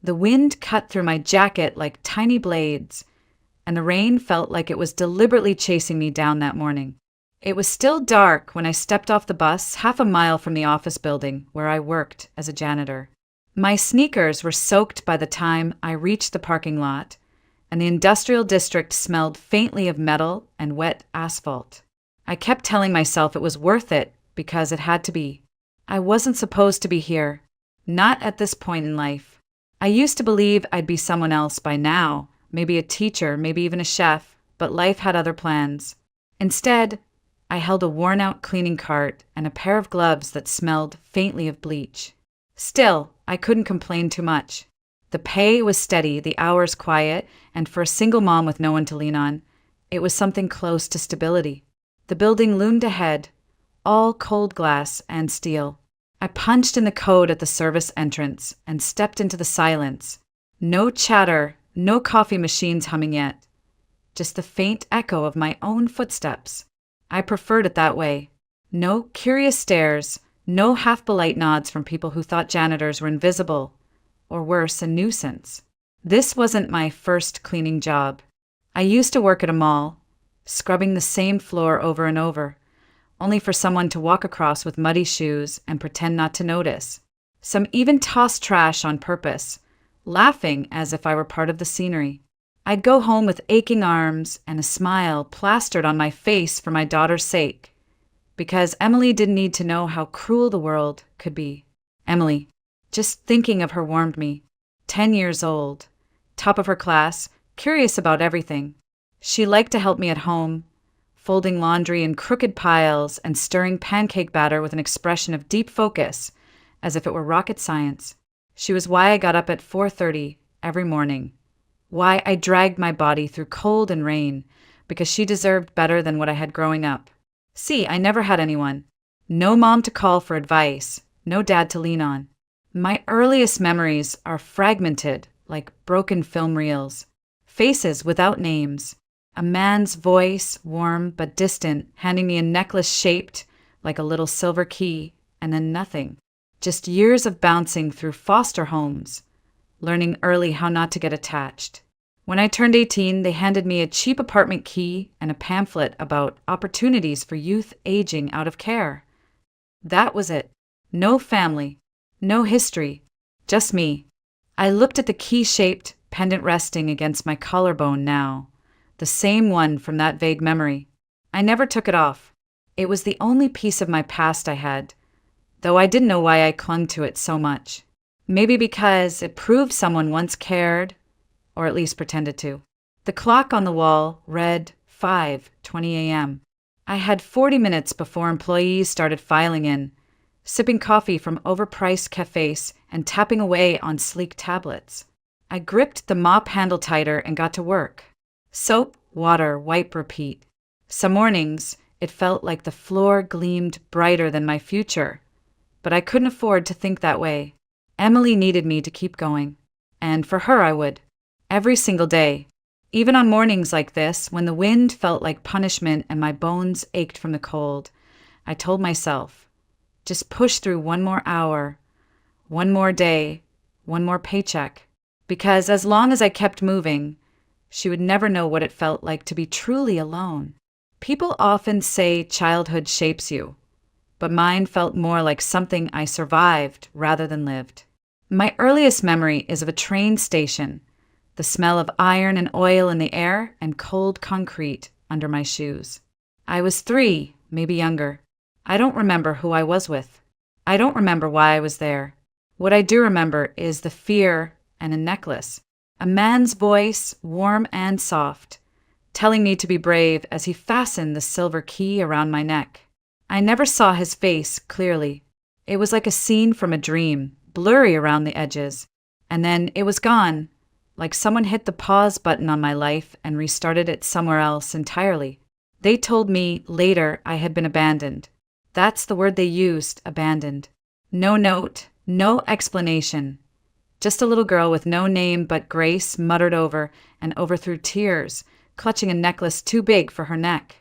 The wind cut through my jacket like tiny blades, and the rain felt like it was deliberately chasing me down that morning. It was still dark when I stepped off the bus half a mile from the office building where I worked as a janitor. My sneakers were soaked by the time I reached the parking lot, and the industrial district smelled faintly of metal and wet asphalt. I kept telling myself it was worth it because it had to be. I wasn't supposed to be here, not at this point in life. I used to believe I'd be someone else by now, maybe a teacher, maybe even a chef, but life had other plans. Instead, I held a worn-out cleaning cart and a pair of gloves that smelled faintly of bleach. Still, I couldn't complain too much. The pay was steady, the hours quiet, and for a single mom with no one to lean on, it was something close to stability. The building loomed ahead, all cold glass and steel. I punched in the code at the service entrance and stepped into the silence. No chatter, no coffee machines humming yet. Just the faint echo of my own footsteps. I preferred it that way. No curious stares, no half-polite nods from people who thought janitors were invisible, or worse, a nuisance. This wasn't my first cleaning job. I used to work at a mall, scrubbing the same floor over and over, only for someone to walk across with muddy shoes and pretend not to notice. Some even tossed trash on purpose, laughing as if I were part of the scenery. I'd go home with aching arms and a smile plastered on my face for my daughter's sake, because Emily didn't need to know how cruel the world could be. Emily, just thinking of her warmed me. 10 years old, top of her class, curious about everything. She liked to help me at home, folding laundry in crooked piles and stirring pancake batter with an expression of deep focus, as if it were rocket science. She was why I got up at 4:30 every morning, why I dragged my body through cold and rain, because she deserved better than what I had growing up. See, I never had anyone. No mom to call for advice, no dad to lean on. My earliest memories are fragmented, like broken film reels. Faces without names. A man's voice, warm but distant, handing me a necklace shaped like a little silver key, and then nothing. Just years of bouncing through foster homes, learning early how not to get attached. When I turned 18, they handed me a cheap apartment key and a pamphlet about opportunities for youth aging out of care. That was it. No family, no history, just me. I looked at the key-shaped pendant resting against my collarbone now, the same one from that vague memory. I never took it off. It was the only piece of my past I had, though I didn't know why I clung to it so much. Maybe because it proved someone once cared, or at least pretended to. The clock on the wall read 5:20 a.m. I had 40 minutes before employees started filing in, sipping coffee from overpriced cafes and tapping away on sleek tablets. I gripped the mop handle tighter and got to work. Soap, water, wipe, repeat. Some mornings, it felt like the floor gleamed brighter than my future, but I couldn't afford to think that way. Emily needed me to keep going, and for her I would. Every single day, even on mornings like this, when the wind felt like punishment and my bones ached from the cold, I told myself, just push through one more hour, one more day, one more paycheck, because as long as I kept moving, she would never know what it felt like to be truly alone. People often say childhood shapes you, but mine felt more like something I survived rather than lived. My earliest memory is of a train station, the smell of iron and oil in the air and cold concrete under my shoes. I was 3, maybe younger. I don't remember who I was with. I don't remember why I was there. What I do remember is the fear and a necklace. A man's voice, warm and soft, telling me to be brave as he fastened the silver key around my neck. I never saw his face clearly. It was like a scene from a dream, blurry around the edges. And then it was gone, like someone hit the pause button on my life and restarted it somewhere else entirely. They told me later I had been abandoned. That's the word they used, abandoned. No note, no explanation. Just a little girl with no name but Grace muttered over and overthrew tears, clutching a necklace too big for her neck.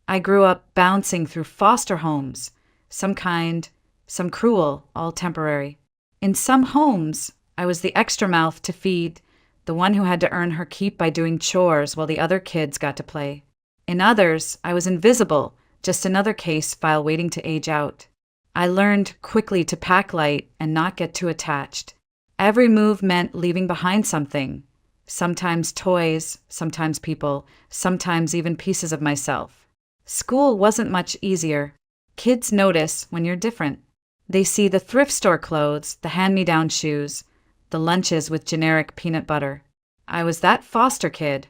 I grew up bouncing through foster homes, some kind, some cruel, all temporary. In some homes, I was the extra mouth to feed, the one who had to earn her keep by doing chores while the other kids got to play. In others, I was invisible, just another case file waiting to age out. I learned quickly to pack light and not get too attached. Every move meant leaving behind something. Sometimes toys, sometimes people, sometimes even pieces of myself. School wasn't much easier. Kids notice when you're different. They see the thrift store clothes, the hand-me-down shoes, the lunches with generic peanut butter. I was that foster kid.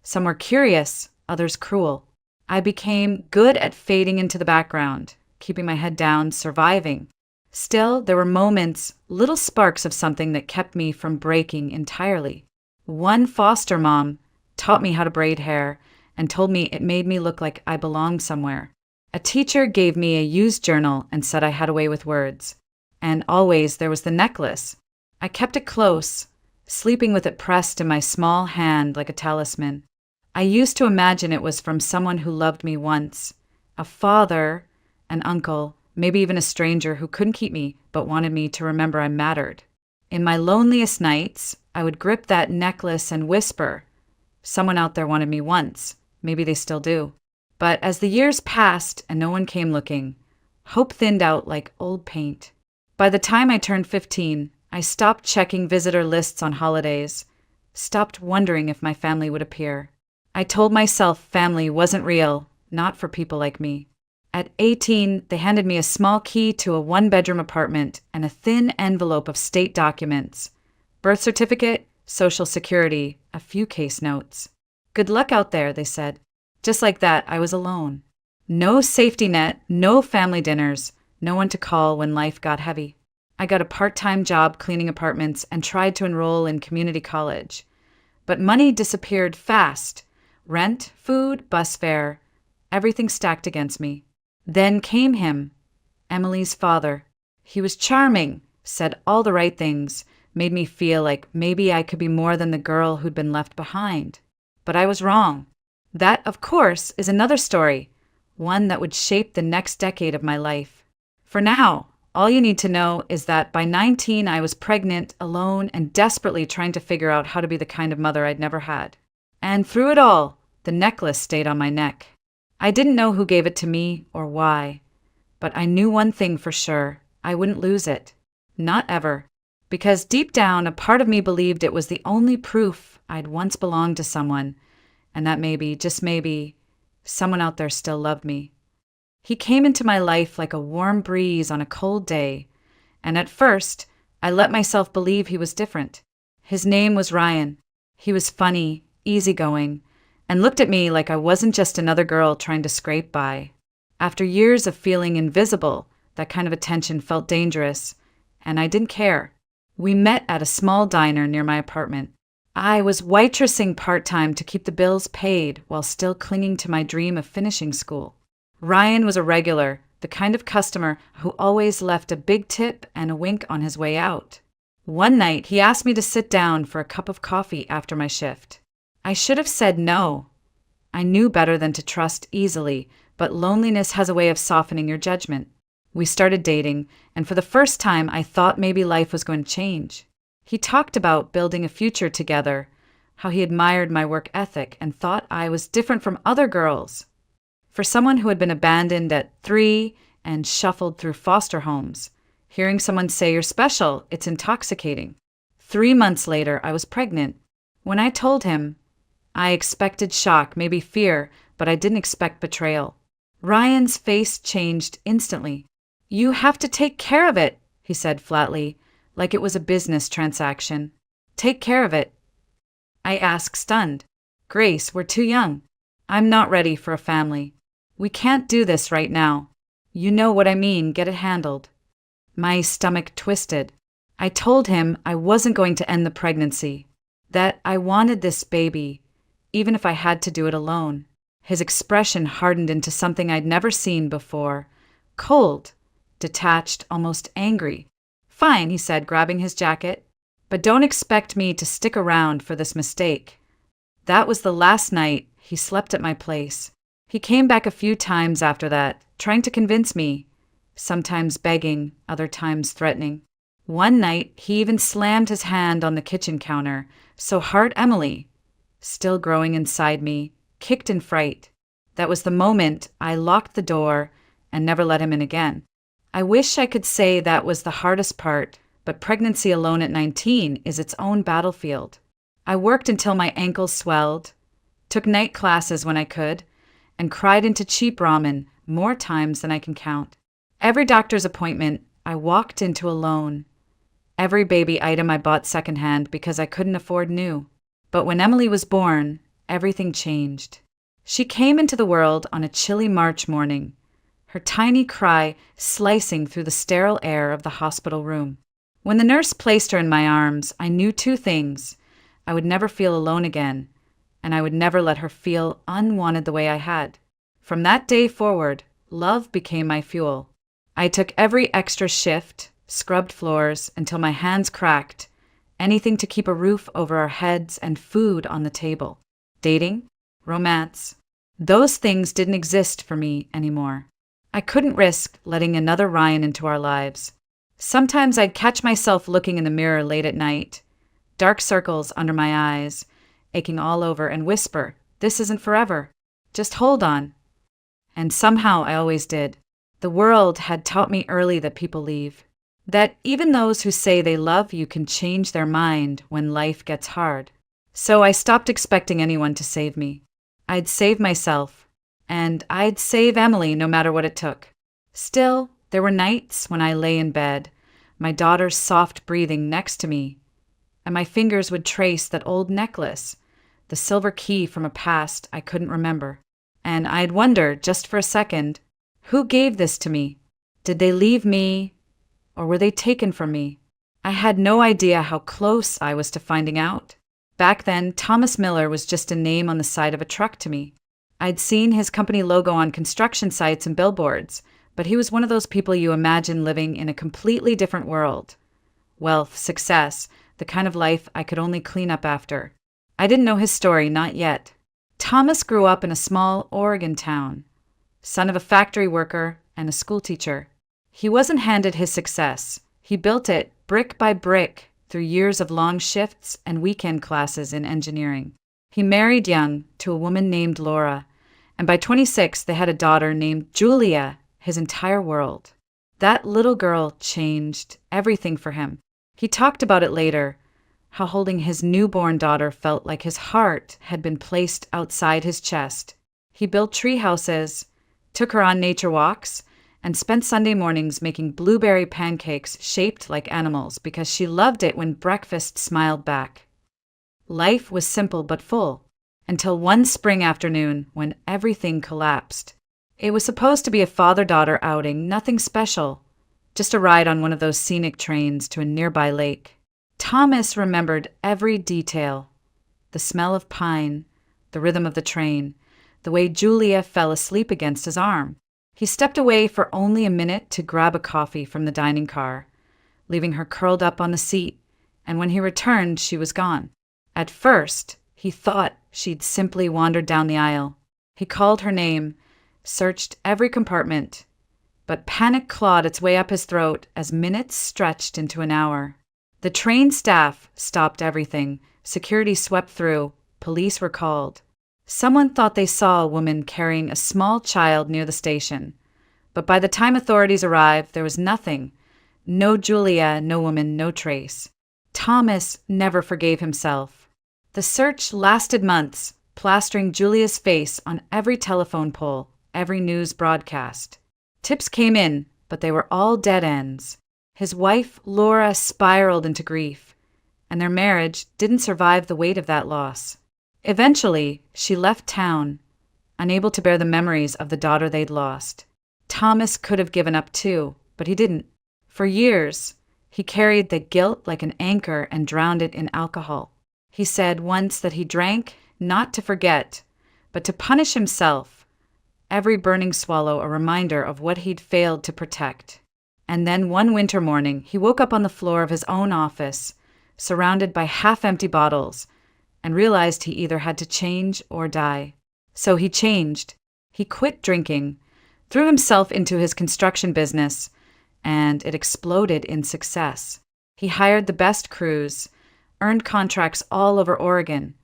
Some were curious, others cruel. I became good at fading into the background, keeping my head down, surviving. Still, there were moments, little sparks of something that kept me from breaking entirely. One foster mom taught me how to braid hair and told me it made me look like I belonged somewhere. A teacher gave me a used journal and said I had a way with words. And always there was the necklace. I kept it close, sleeping with it pressed in my small hand like a talisman. I used to imagine it was from someone who loved me once, a father, an uncle, maybe even a stranger who couldn't keep me but wanted me to remember I mattered. In my loneliest nights, I would grip that necklace and whisper, someone out there wanted me once, maybe they still do. But as the years passed and no one came looking, hope thinned out like old paint. By the time I turned 15, I stopped checking visitor lists on holidays, stopped wondering if my family would appear. I told myself family wasn't real, not for people like me. At 18, they handed me a small key to a one-bedroom apartment and a thin envelope of state documents. Birth certificate, social security, a few case notes. Good luck out there, they said. Just like that, I was alone. No safety net, no family dinners, no one to call when life got heavy. I got a part-time job cleaning apartments and tried to enroll in community college. But money disappeared fast. Rent, food, bus fare, everything stacked against me. Then came him, Emily's father. He was charming, said all the right things, made me feel like maybe I could be more than the girl who'd been left behind. But I was wrong. That, of course, is another story, one that would shape the next decade of my life. For now, all you need to know is that by 19 I was pregnant, alone, and desperately trying to figure out how to be the kind of mother I'd never had. And through it all, the necklace stayed on my neck. I didn't know who gave it to me or why, but I knew one thing for sure. I wouldn't lose it. Not ever. Because deep down, a part of me believed it was the only proof I'd once belonged to someone, and that maybe, just maybe, someone out there still loved me. He came into my life like a warm breeze on a cold day, and at first, I let myself believe he was different. His name was Ryan. He was funny, easygoing, and looked at me like I wasn't just another girl trying to scrape by. After years of feeling invisible, that kind of attention felt dangerous, and I didn't care. We met at a small diner near my apartment. I was waitressing part-time to keep the bills paid while still clinging to my dream of finishing school. Ryan was a regular, the kind of customer who always left a big tip and a wink on his way out. One night, he asked me to sit down for a cup of coffee after my shift. I should have said no. I knew better than to trust easily, but loneliness has a way of softening your judgment. We started dating, and for the first time I thought maybe life was going to change. He talked about building a future together, how he admired my work ethic and thought I was different from other girls. For someone who had been abandoned at 3 and shuffled through foster homes, hearing someone say you're special, it's intoxicating. 3 months later, I was pregnant. When I told him, I expected shock, maybe fear, but I didn't expect betrayal. Ryan's face changed instantly. You have to take care of it, he said flatly, like it was a business transaction. Take care of it. I asked, stunned. Grace, we're too young. I'm not ready for a family. We can't do this right now. You know what I mean, get it handled. My stomach twisted. I told him I wasn't going to end the pregnancy, that I wanted this baby, even if I had to do it alone. His expression hardened into something I'd never seen before. Cold, detached, almost angry. Fine, he said, grabbing his jacket, but don't expect me to stick around for this mistake. That was the last night he slept at my place. He came back a few times after that, trying to convince me, sometimes begging, other times threatening. One night, he even slammed his hand on the kitchen counter, so Heart Emily, still growing inside me, kicked in fright. That was the moment I locked the door and never let him in again. I wish I could say that was the hardest part, but pregnancy alone at 19 is its own battlefield. I worked until my ankles swelled, took night classes when I could, and cried into cheap ramen more times than I can count. Every doctor's appointment I walked into alone. Every baby item I bought secondhand because I couldn't afford new. But when Emily was born, everything changed. She came into the world on a chilly March morning, her tiny cry slicing through the sterile air of the hospital room. When the nurse placed her in my arms, I knew two things. I would never feel alone again, and I would never let her feel unwanted the way I had. From that day forward, love became my fuel. I took every extra shift, scrubbed floors until my hands cracked, anything to keep a roof over our heads and food on the table. Dating, romance, those things didn't exist for me anymore. I couldn't risk letting another Ryan into our lives. Sometimes I'd catch myself looking in the mirror late at night, dark circles under my eyes, aching all over, and whisper, "This isn't forever. Just hold on." And somehow I always did. The world had taught me early that people leave. That even those who say they love you can change their mind when life gets hard. So I stopped expecting anyone to save me. I'd save myself, and I'd save Emily no matter what it took. Still, there were nights when I lay in bed, my daughter's soft breathing next to me, and my fingers would trace that old necklace, the silver key from a past I couldn't remember. And I'd wonder, just for a second, who gave this to me? Did they leave me, or were they taken from me? I had no idea how close I was to finding out. Back then, Thomas Miller was just a name on the side of a truck to me. I'd seen his company logo on construction sites and billboards, but he was one of those people you imagine living in a completely different world. Wealth, success, the kind of life I could only clean up after. I didn't know his story, not yet. Thomas grew up in a small Oregon town, son of a factory worker and a schoolteacher. He wasn't handed his success. He built it brick by brick through years of long shifts and weekend classes in engineering. He married young to a woman named Laura, and by 26 they had a daughter named Julia, his entire world. That little girl changed everything for him. He talked about it later, how holding his newborn daughter felt like his heart had been placed outside his chest. He built tree houses, took her on nature walks, and spent Sunday mornings making blueberry pancakes shaped like animals because she loved it when breakfast smiled back. Life was simple but full, until one spring afternoon when everything collapsed. It was supposed to be a father-daughter outing, nothing special, just a ride on one of those scenic trains to a nearby lake. Thomas remembered every detail: the smell of pine, the rhythm of the train, the way Julia fell asleep against his arm. He stepped away for only a minute to grab a coffee from the dining car, leaving her curled up on the seat, and when he returned, she was gone. At first, he thought she'd simply wandered down the aisle. He called her name, searched every compartment, but panic clawed its way up his throat as minutes stretched into an hour. The train staff stopped everything. Security swept through. Police were called. Someone thought they saw a woman carrying a small child near the station, but by the time authorities arrived, there was nothing. No Julia, no woman, no trace. Thomas never forgave himself. The search lasted months, plastering Julia's face on every telephone pole, every news broadcast. Tips came in, but they were all dead ends. His wife, Laura, spiraled into grief, and their marriage didn't survive the weight of that loss. Eventually, she left town, unable to bear the memories of the daughter they'd lost. Thomas could have given up too, but he didn't. For years, he carried the guilt like an anchor and drowned it in alcohol. He said once that he drank not to forget, but to punish himself, every burning swallow a reminder of what he'd failed to protect. And then one winter morning, he woke up on the floor of his own office, surrounded by half-empty bottles, and realized he either had to change or die. So he changed. He quit drinking, threw himself into his construction business, and it exploded in success. He hired the best crews, earned contracts all over Oregon,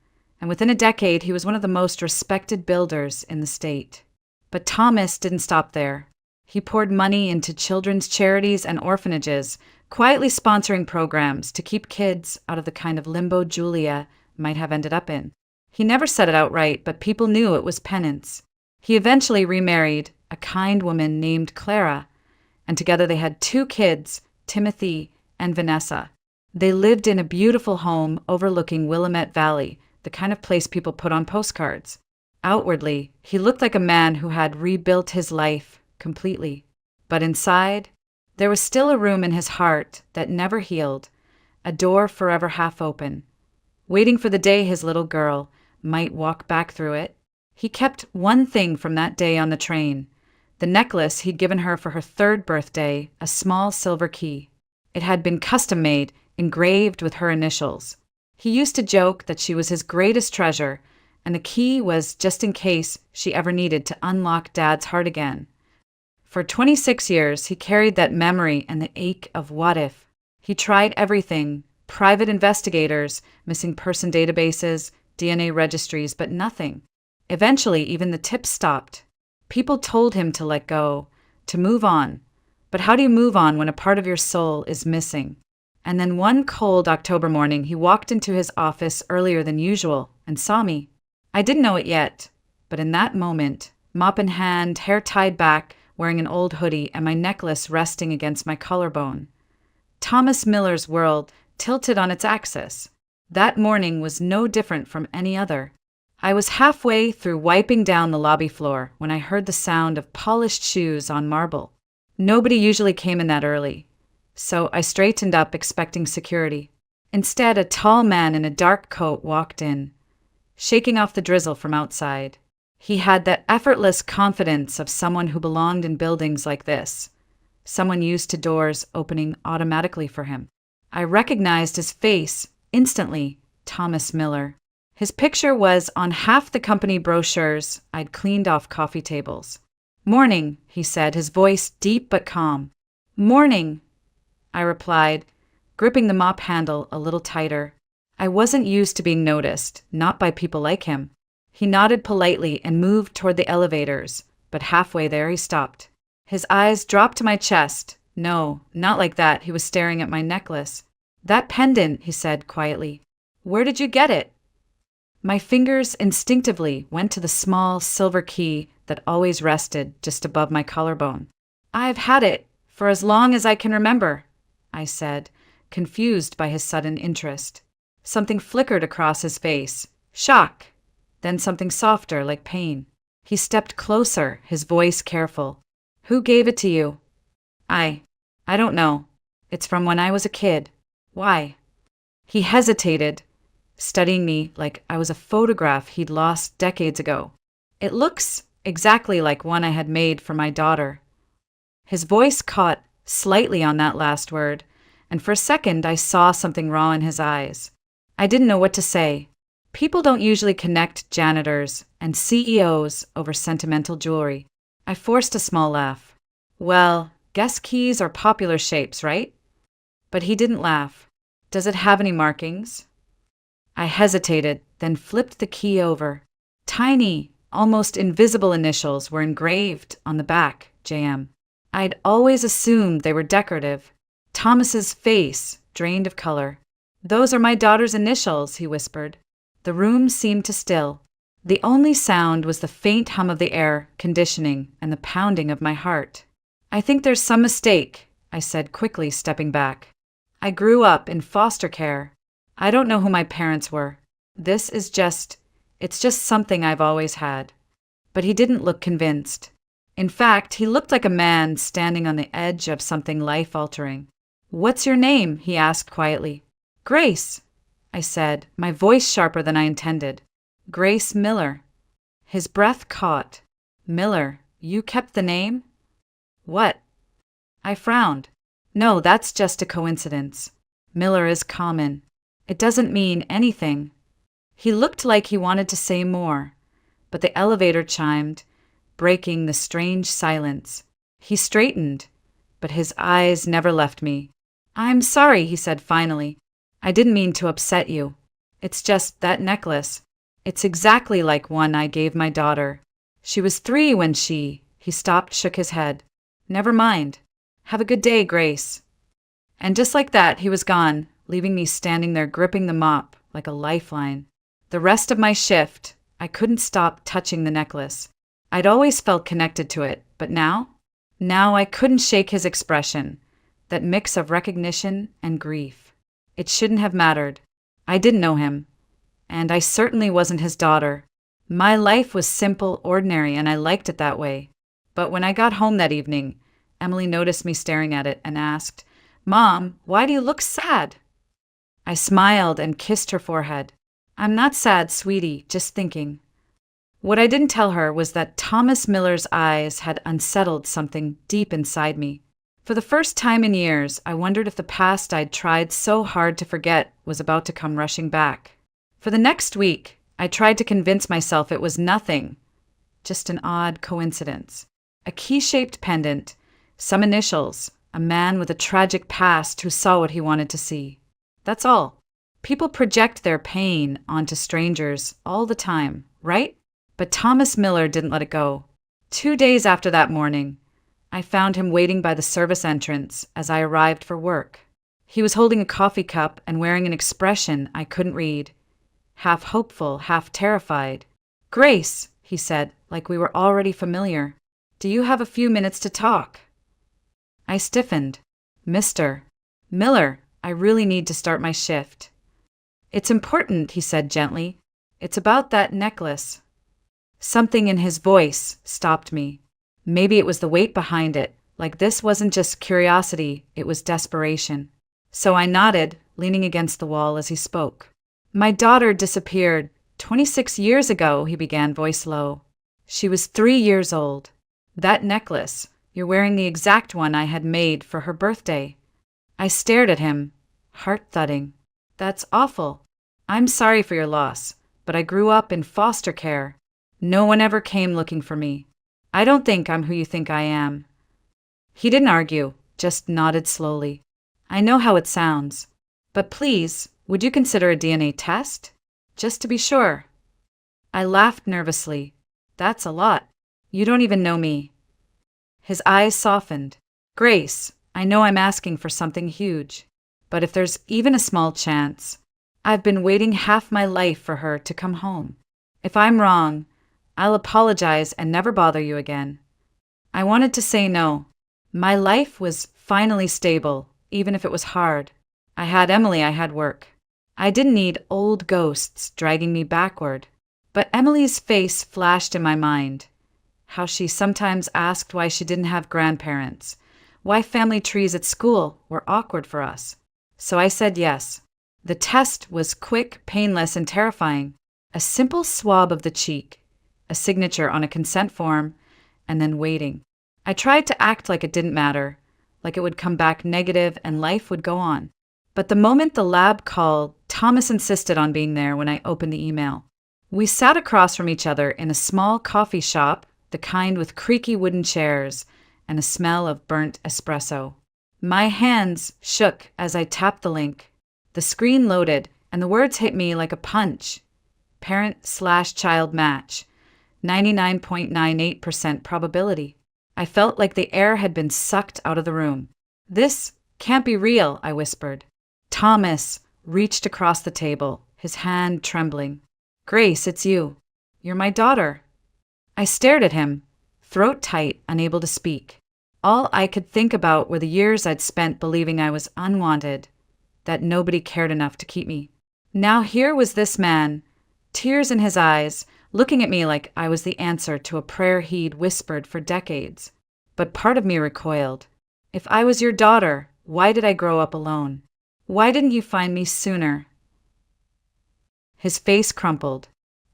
and within a decade he was one of the most respected builders in the state. But Thomas didn't stop there. He poured money into children's charities and orphanages, quietly sponsoring programs to keep kids out of the kind of limbo Julia might have ended up in. He never said it outright, but people knew it was penance. He eventually remarried a kind woman named Clara, and together they had 2 kids, Timothy and Vanessa. They lived in a beautiful home overlooking Willamette Valley, the kind of place people put on postcards. Outwardly, he looked like a man who had rebuilt his life completely. But inside, there was still a room in his heart that never healed, a door forever half open, waiting for the day his little girl might walk back through it. He kept one thing from that day on the train, the necklace he'd given her for her 3rd birthday, a small silver key. It had been custom-made, engraved with her initials. He used to joke that she was his greatest treasure, and the key was just in case she ever needed to unlock Dad's heart again. For 26 years, he carried that memory and the ache of what if. He tried everything, private investigators, missing person databases, DNA registries, but nothing. Eventually, even the tips stopped. People told him to let go, to move on. But how do you move on when a part of your soul is missing? And then one cold October morning, he walked into his office earlier than usual and saw me. I didn't know it yet, but in that moment, mop in hand, hair tied back, wearing an old hoodie, and my necklace resting against my collarbone, Thomas Miller's world tilted on its axis. That morning was no different from any other. I was halfway through wiping down the lobby floor when I heard the sound of polished shoes on marble. Nobody usually came in that early, so I straightened up expecting security. Instead, a tall man in a dark coat walked in, shaking off the drizzle from outside. He had that effortless confidence of someone who belonged in buildings like this, someone used to doors opening automatically for him. I recognized his face instantly, Thomas Miller. His picture was on half the company brochures I'd cleaned off coffee tables. "Morning," he said, his voice deep but calm. "Morning," I replied, gripping the mop handle a little tighter. I wasn't used to being noticed, not by people like him. He nodded politely and moved toward the elevators, but halfway there he stopped. His eyes dropped to my chest. No, not like that. He was staring at my necklace. "That pendant," he said quietly. "Where did you get it?" My fingers instinctively went to the small silver key that always rested just above my collarbone. "I've had it for as long as I can remember," I said, confused by his sudden interest. Something flickered across his face. Shock. Then something softer, like pain. He stepped closer, his voice careful. "Who gave it to you?" I don't know. It's from when I was a kid." "Why?" He hesitated, studying me like I was a photograph he'd lost decades ago. "It looks exactly like one I had made for my daughter." His voice caught slightly on that last word, and for a second I saw something raw in his eyes. I didn't know what to say. People don't usually connect janitors and CEOs over sentimental jewelry. I forced a small laugh. "Well, guess keys are popular shapes, right?" But he didn't laugh. "Does it have any markings?" I hesitated, then flipped the key over. Tiny, almost invisible initials were engraved on the back, JM. I'd always assumed they were decorative. Thomas's face drained of color. "Those are my daughter's initials," he whispered. The room seemed to still. The only sound was the faint hum of the air conditioning and the pounding of my heart. "I think there's some mistake," I said quickly, stepping back. "I grew up in foster care. I don't know who my parents were. It's just something I've always had." But he didn't look convinced. In fact, he looked like a man standing on the edge of something life-altering. "What's your name?" he asked quietly. "Grace," I said, my voice sharper than I intended. "Grace Miller." His breath caught. "Miller, you kept the name?" "What?" I frowned. "No, that's just a coincidence. Miller is common. It doesn't mean anything." He looked like he wanted to say more, but the elevator chimed, breaking the strange silence. He straightened, but his eyes never left me. I'm sorry, he said finally. I didn't mean to upset you. It's just that necklace. It's exactly like one I gave my daughter. She was 3 when he stopped, shook his head. Never mind. Have a good day, Grace. And just like that, he was gone, leaving me standing there gripping the mop like a lifeline. The rest of my shift, I couldn't stop touching the necklace. I'd always felt connected to it, but now I couldn't shake his expression, that mix of recognition and grief. It shouldn't have mattered. I didn't know him, and I certainly wasn't his daughter. My life was simple, ordinary, and I liked it that way. But when I got home that evening, Emily noticed me staring at it and asked, "Mom, why do you look sad?" I smiled and kissed her forehead. "I'm not sad, sweetie, just thinking." What I didn't tell her was that Thomas Miller's eyes had unsettled something deep inside me. For the first time in years, I wondered if the past I'd tried so hard to forget was about to come rushing back. For the next week, I tried to convince myself it was nothing, just an odd coincidence. A key-shaped pendant, some initials, a man with a tragic past who saw what he wanted to see. That's all. People project their pain onto strangers all the time, right? But Thomas Miller didn't let it go. 2 days after that morning, I found him waiting by the service entrance as I arrived for work. He was holding a coffee cup and wearing an expression I couldn't read. Half hopeful, half terrified. "Grace," he said, like we were already familiar. "Do you have a few minutes to talk?" I stiffened. "Mr. Miller, I really need to start my shift." "It's important," he said gently. "It's about that necklace." Something in his voice stopped me. Maybe it was the weight behind it, like this wasn't just curiosity, it was desperation. So I nodded, leaning against the wall as he spoke. "My daughter disappeared 26 years ago," he began, voice low. "She was 3 years old. That necklace, you're wearing the exact one I had made for her birthday." I stared at him, heart thudding. "That's awful. I'm sorry for your loss, but I grew up in foster care. No one ever came looking for me. I don't think I'm who you think I am." He didn't argue, just nodded slowly. "I know how it sounds. But please, would you consider a DNA test? Just to be sure." I laughed nervously. "That's a lot. You don't even know me." His eyes softened. "Grace, I know I'm asking for something huge, but if there's even a small chance, I've been waiting half my life for her to come home. If I'm wrong, I'll apologize and never bother you again." I wanted to say no. My life was finally stable, even if it was hard. I had Emily, I had work. I didn't need old ghosts dragging me backward. But Emily's face flashed in my mind. How she sometimes asked why she didn't have grandparents, why family trees at school were awkward for us. So I said yes. The test was quick, painless, and terrifying. A simple swab of the cheek, a signature on a consent form, and then waiting. I tried to act like it didn't matter, like it would come back negative and life would go on. But the moment the lab called, Thomas insisted on being there when I opened the email. We sat across from each other in a small coffee shop, the kind with creaky wooden chairs and a smell of burnt espresso. My hands shook as I tapped the link. The screen loaded, and the words hit me like a punch. Parent/child match. 99.98% probability. I felt like the air had been sucked out of the room. "This can't be real," I whispered. Thomas reached across the table, his hand trembling. "Grace, it's you. You're my daughter." I stared at him, throat tight, unable to speak. All I could think about were the years I'd spent believing I was unwanted, that nobody cared enough to keep me. Now here was this man, tears in his eyes, looking at me like I was the answer to a prayer he'd whispered for decades. But part of me recoiled. If I was your daughter, why did I grow up alone? Why didn't you find me sooner? His face crumpled.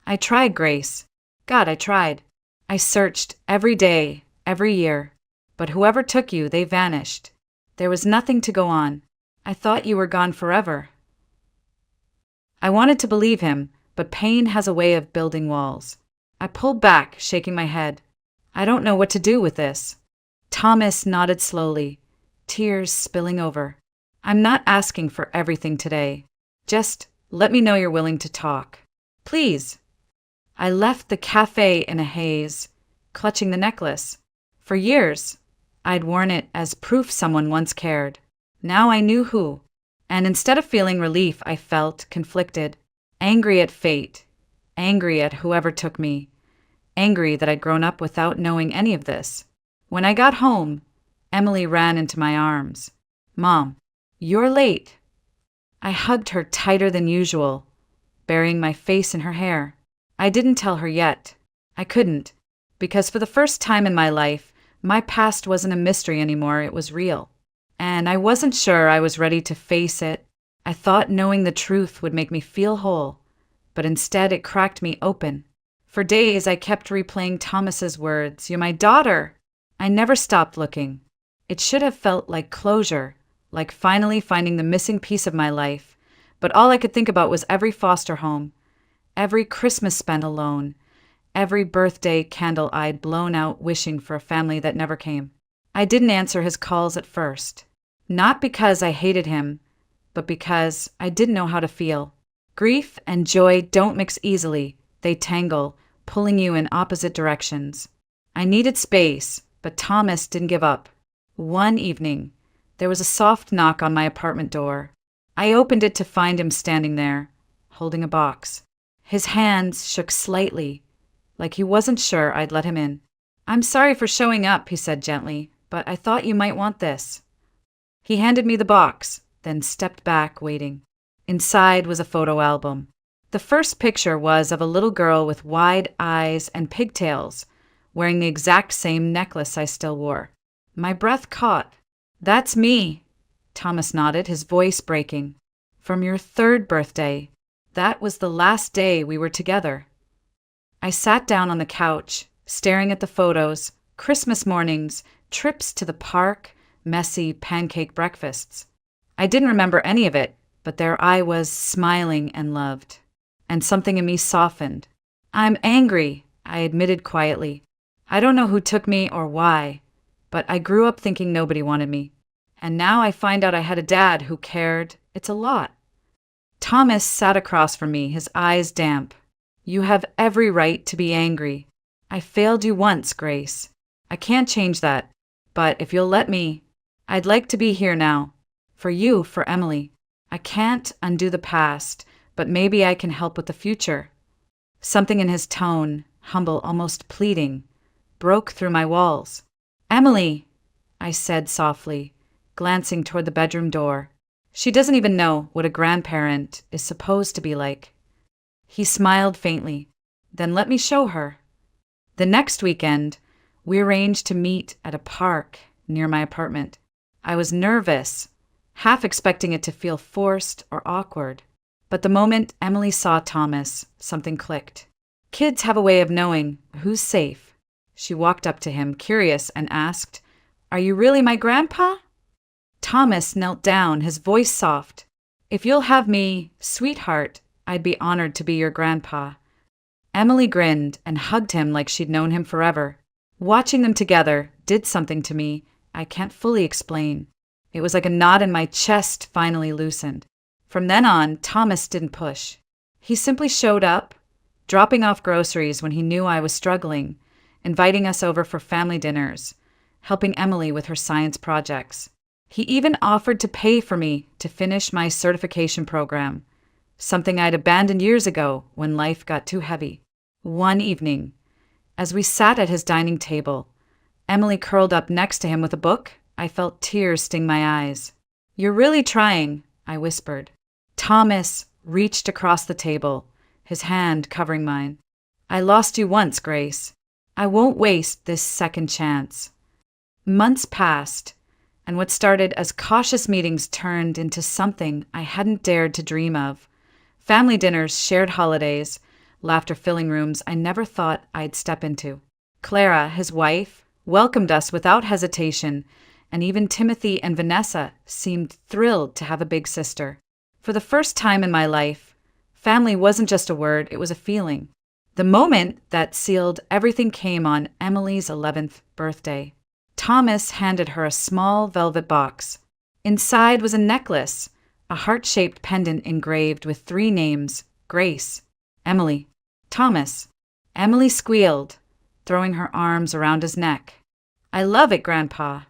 "I tried, Grace. God, I tried. I searched every day, every year. But whoever took you, they vanished. There was nothing to go on. I thought you were gone forever." I wanted to believe him, but pain has a way of building walls. I pulled back, shaking my head. "I don't know what to do with this." Thomas nodded slowly, tears spilling over. I'm not asking for everything today. Just let me know you're willing to talk. Please. I left the cafe in a haze, clutching the necklace. For years, I'd worn it as proof someone once cared. Now I knew who. And instead of feeling relief, I felt conflicted. Angry at fate. Angry at whoever took me. Angry that I'd grown up without knowing any of this. When I got home, Emily ran into my arms. Mom, you're late. I hugged her tighter than usual, burying my face in her hair. I didn't tell her yet. I couldn't, because for the first time in my life, my past wasn't a mystery anymore, it was real. And I wasn't sure I was ready to face it. I thought knowing the truth would make me feel whole, but instead it cracked me open. For days I kept replaying Thomas's words, "You're my daughter." I never stopped looking. It should have felt like closure, like finally finding the missing piece of my life, but all I could think about was every foster home, every Christmas spent alone, every birthday candle I'd blown out wishing for a family that never came. I didn't answer his calls at first, not because I hated him, but because I didn't know how to feel. Grief and joy don't mix easily, they tangle, pulling you in opposite directions. I needed space, but Thomas didn't give up. One evening, there was a soft knock on my apartment door. I opened it to find him standing there, holding a box. His hands shook slightly, like he wasn't sure I'd let him in. "I'm sorry for showing up," he said gently, "but I thought you might want this." He handed me the box, then stepped back, waiting. Inside was a photo album. The first picture was of a little girl with wide eyes and pigtails, wearing the exact same necklace I still wore. My breath caught. "That's me," Thomas nodded, his voice breaking. "From your 3rd birthday. That was the last day we were together." I sat down on the couch, staring at the photos, Christmas mornings, trips to the park, messy pancake breakfasts. I didn't remember any of it, but there I was, smiling and loved. And something in me softened. "I'm angry," I admitted quietly. "I don't know who took me or why, but I grew up thinking nobody wanted me. And now I find out I had a dad who cared. It's a lot." Thomas sat across from me, his eyes damp. "You have every right to be angry. I failed you once, Grace. I can't change that, but if you'll let me, I'd like to be here now. For you, for Emily. I can't undo the past, but maybe I can help with the future." Something in his tone, humble, almost pleading, broke through my walls. "Emily," I said softly, glancing toward the bedroom door. "She doesn't even know what a grandparent is supposed to be like." He smiled faintly. "Then let me show her." The next weekend, we arranged to meet at a park near my apartment. I was nervous, half expecting it to feel forced or awkward. But the moment Emily saw Thomas, something clicked. Kids have a way of knowing who's safe. She walked up to him, curious, and asked, "Are you really my grandpa?" Thomas knelt down, his voice soft. "If you'll have me, sweetheart, I'd be honored to be your grandpa." Emily grinned and hugged him like she'd known him forever. Watching them together did something to me I can't fully explain. It was like a knot in my chest finally loosened. From then on, Thomas didn't push. He simply showed up, dropping off groceries when he knew I was struggling, inviting us over for family dinners, helping Emily with her science projects. He even offered to pay for me to finish my certification program, something I'd abandoned years ago when life got too heavy. One evening, as we sat at his dining table, Emily curled up next to him with a book. I felt tears sting my eyes. "You're really trying," I whispered. Thomas reached across the table, his hand covering mine. "I lost you once, Grace. I won't waste this second chance." Months passed, and what started as cautious meetings turned into something I hadn't dared to dream of. Family dinners, shared holidays, laughter-filling rooms I never thought I'd step into. Clara, his wife, welcomed us without hesitation, and even Timothy and Vanessa seemed thrilled to have a big sister. For the first time in my life, family wasn't just a word, it was a feeling. The moment that sealed everything came on Emily's 11th birthday. Thomas handed her a small velvet box. Inside was a necklace, a heart-shaped pendant engraved with 3 names: Grace, Emily, Thomas. Emily squealed, throwing her arms around his neck. "I love it, Grandpa."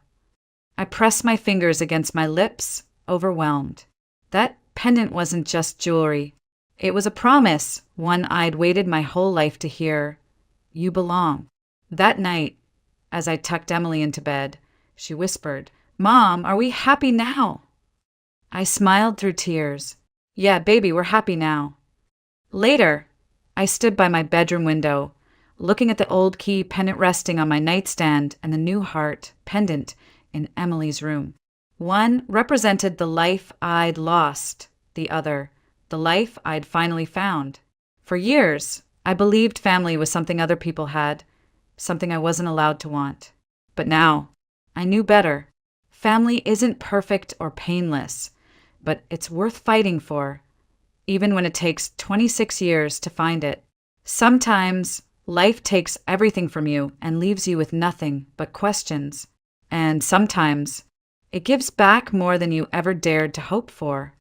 I pressed my fingers against my lips, overwhelmed. That pendant wasn't just jewelry. It was a promise, one I'd waited my whole life to hear. "You belong." That night, as I tucked Emily into bed, she whispered, "Mom, are we happy now?" I smiled through tears. "Yeah, baby, we're happy now." Later, I stood by my bedroom window, looking at the old key pendant resting on my nightstand and the new heart pendant in Emily's room. One represented the life I'd lost, the other, the life I'd finally found. For years, I believed family was something other people had, something I wasn't allowed to want. But now, I knew better. Family isn't perfect or painless, but it's worth fighting for, even when it takes 26 years to find it. Sometimes, life takes everything from you and leaves you with nothing but questions. And sometimes, it gives back more than you ever dared to hope for.